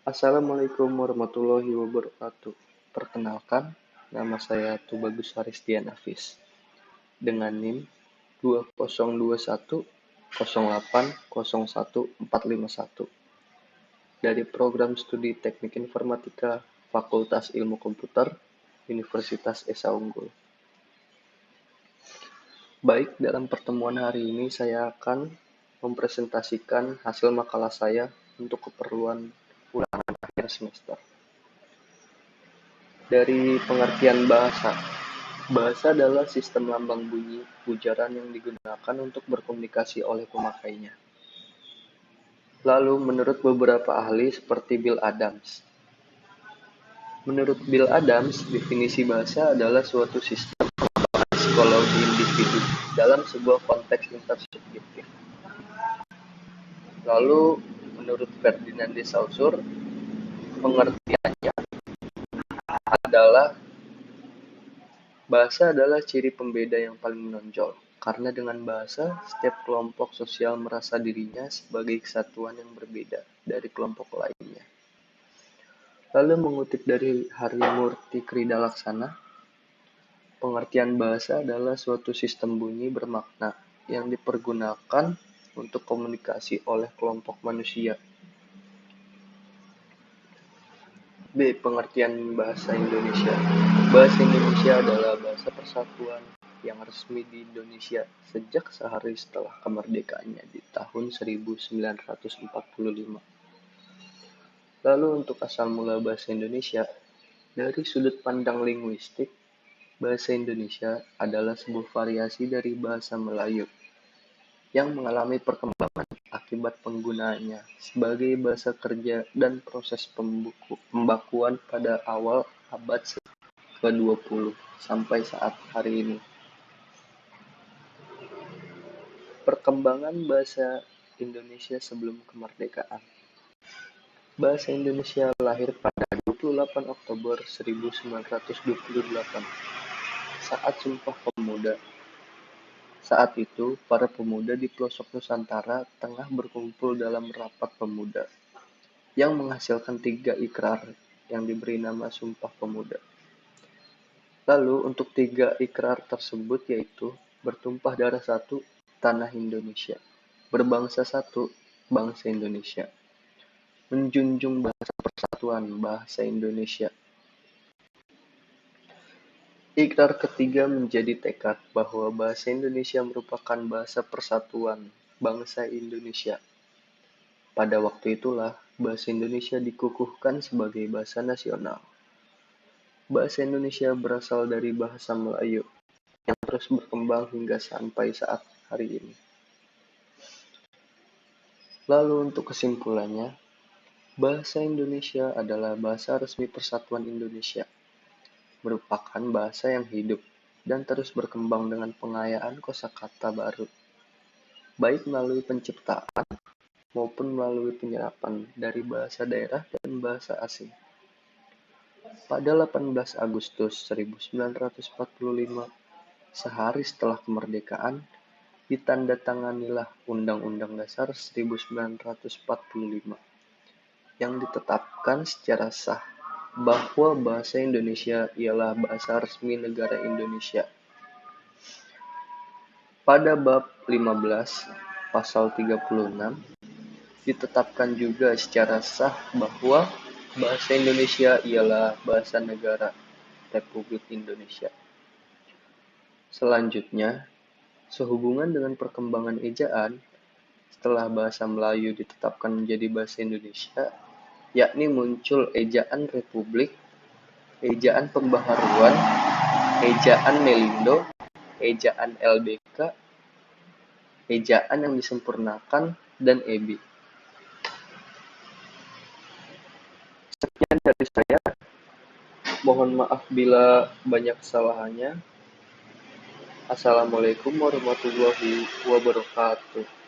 Assalamualaikum warahmatullahi wabarakatuh. Perkenalkan, nama saya Tubagus Haristian Hafiz dengan NIM 202108011451 dari Program Studi Teknik Informatika Fakultas Ilmu Komputer Universitas Esa Unggul. Baik, dalam pertemuan hari ini saya akan mempresentasikan hasil makalah saya untuk keperluan ulangan akhir semester. Dari pengertian bahasa, bahasa adalah sistem lambang bunyi ujaran yang digunakan untuk berkomunikasi oleh pemakainya. Lalu, menurut beberapa ahli seperti Bill Adams. Menurut Bill Adams, definisi bahasa adalah suatu sistem psikologi individu dalam sebuah konteks intersubjektif. Lalu, menurut Ferdinand de Saussure, pengertiannya adalah bahasa adalah ciri pembeda yang paling menonjol, karena dengan bahasa, setiap kelompok sosial merasa dirinya sebagai kesatuan yang berbeda dari kelompok lainnya. Lalu mengutip dari Harimurti Kridalaksana, pengertian bahasa adalah suatu sistem bunyi bermakna yang dipergunakan untuk komunikasi oleh kelompok manusia. B. Pengertian bahasa Indonesia. Bahasa Indonesia adalah bahasa persatuan yang resmi di Indonesia sejak sehari setelah kemerdekaannya di tahun 1945. Lalu untuk asal mula bahasa Indonesia, dari sudut pandang linguistik, bahasa Indonesia adalah sebuah variasi dari bahasa Melayu yang mengalami perkembangan akibat penggunaannya sebagai bahasa kerja dan proses pembakuan pada awal abad ke-20 sampai saat hari ini. Perkembangan bahasa Indonesia sebelum kemerdekaan. Bahasa Indonesia lahir pada 28 Oktober 1928 saat Sumpah Pemuda. Saat itu, para pemuda di pelosok Nusantara tengah berkumpul dalam rapat pemuda yang menghasilkan 3 ikrar yang diberi nama Sumpah Pemuda. Lalu untuk 3 ikrar tersebut yaitu bertumpah darah satu, tanah Indonesia, berbangsa satu, bangsa Indonesia, menjunjung bahasa persatuan, bahasa Indonesia. Ikrar ketiga menjadi tekad bahwa bahasa Indonesia merupakan bahasa persatuan, bangsa Indonesia. Pada waktu itulah, bahasa Indonesia dikukuhkan sebagai bahasa nasional. Bahasa Indonesia berasal dari bahasa Melayu yang terus berkembang hingga sampai saat hari ini. Lalu untuk kesimpulannya, bahasa Indonesia adalah bahasa resmi Persatuan Indonesia, merupakan bahasa yang hidup dan terus berkembang dengan pengayaan kosakata baru, baik melalui penciptaan maupun melalui penyerapan dari bahasa daerah dan bahasa asing. Pada 18 Agustus 1945, sehari setelah kemerdekaan, ditandatanganilah Undang-Undang Dasar 1945 yang ditetapkan secara sah bahwa bahasa Indonesia ialah bahasa resmi negara Indonesia. Pada bab 15, pasal 36, ditetapkan juga secara sah bahwa bahasa Indonesia ialah bahasa negara Republik Indonesia. Selanjutnya, sehubungan dengan perkembangan ejaan, setelah bahasa Melayu ditetapkan menjadi bahasa Indonesia, yakni muncul ejaan Republik, ejaan Pembaharuan, ejaan Melindo, ejaan LBK, ejaan yang disempurnakan, dan EBI. Sekian dari saya. Mohon maaf bila banyak kesalahannya. Assalamualaikum warahmatullahi wabarakatuh.